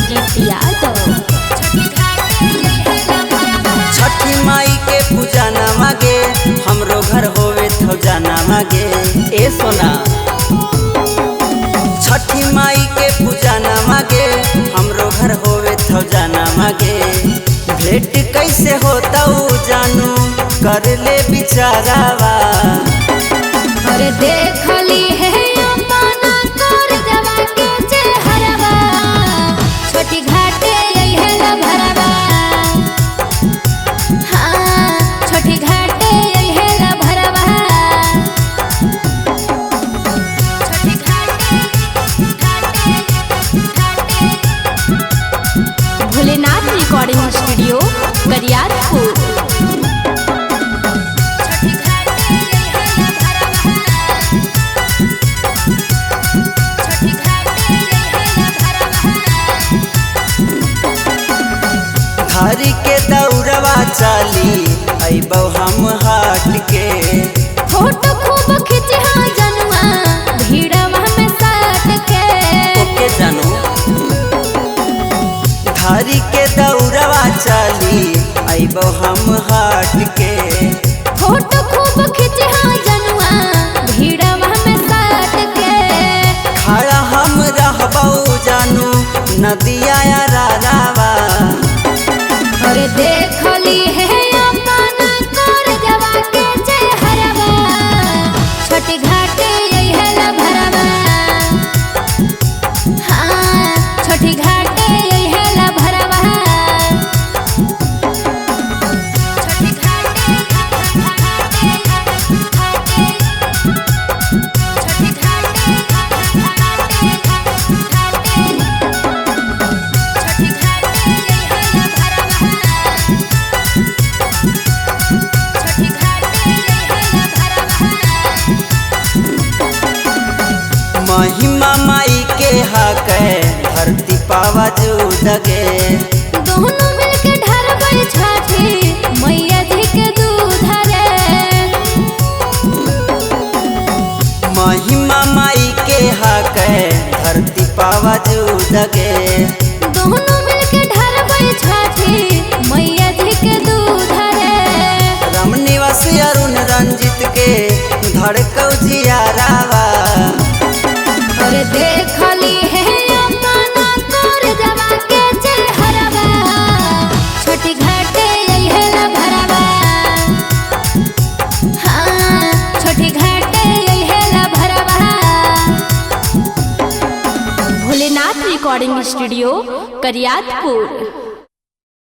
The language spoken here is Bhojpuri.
रंजीत यादव। छठी माई के पूजा ना मांगे हमरो घर होवे तो जाना मांगे। ए सोना छठी माई के पूजा ना मांगे हमरो घर होवे तो जाना मांगे। भेंट कैसे होता जानू कर ले बिचारावा। अरे देखली है अपना कर जवा के चेहरवा छोटी घाटे है ला भरवा। हाँ छोटी घाटे है ला भरवा। छोटी घाटे भोलेनाथ रिकॉर्डिंग स्टूडियो करियातपुर। हरी के दौड़वा चाली अबो हम हाट के। फोटो खूब खिंचा जनुआ भीड़वा में साट के। ओके जानू हरी के दौड़वा चाली अबो हम हाट के। फोटो खूब खिंचा जनुआ भीड़वा में साट के। खड़ा हम रहबो जानू नदिया रारावा। अरे देखली है अपना कर जवा के चेहरवा छोटी घाटे है ला भरवा। हाँ छोटी घाटे है ला भरवा। छोटी घाटे छोटी घाटे महिमा माई के हक धरती पावा जुदगे। दोनों मिलके ढरबै छठी मैया जी के दूध रे। महिमा माई के हक धरती पावा जुदगे। दोनों मिलके ढरबै छठी मैया जी के दूध रे। रमनिवास अरुण रंजित के धड़कौ जियारावा। अरे देखली है अपना कर जवा के चेहरवा छोटी घाटे है ला भरवा। हाँ छोटी घाटे है ला भरवा। Bholenath recording studio Kariyatpur.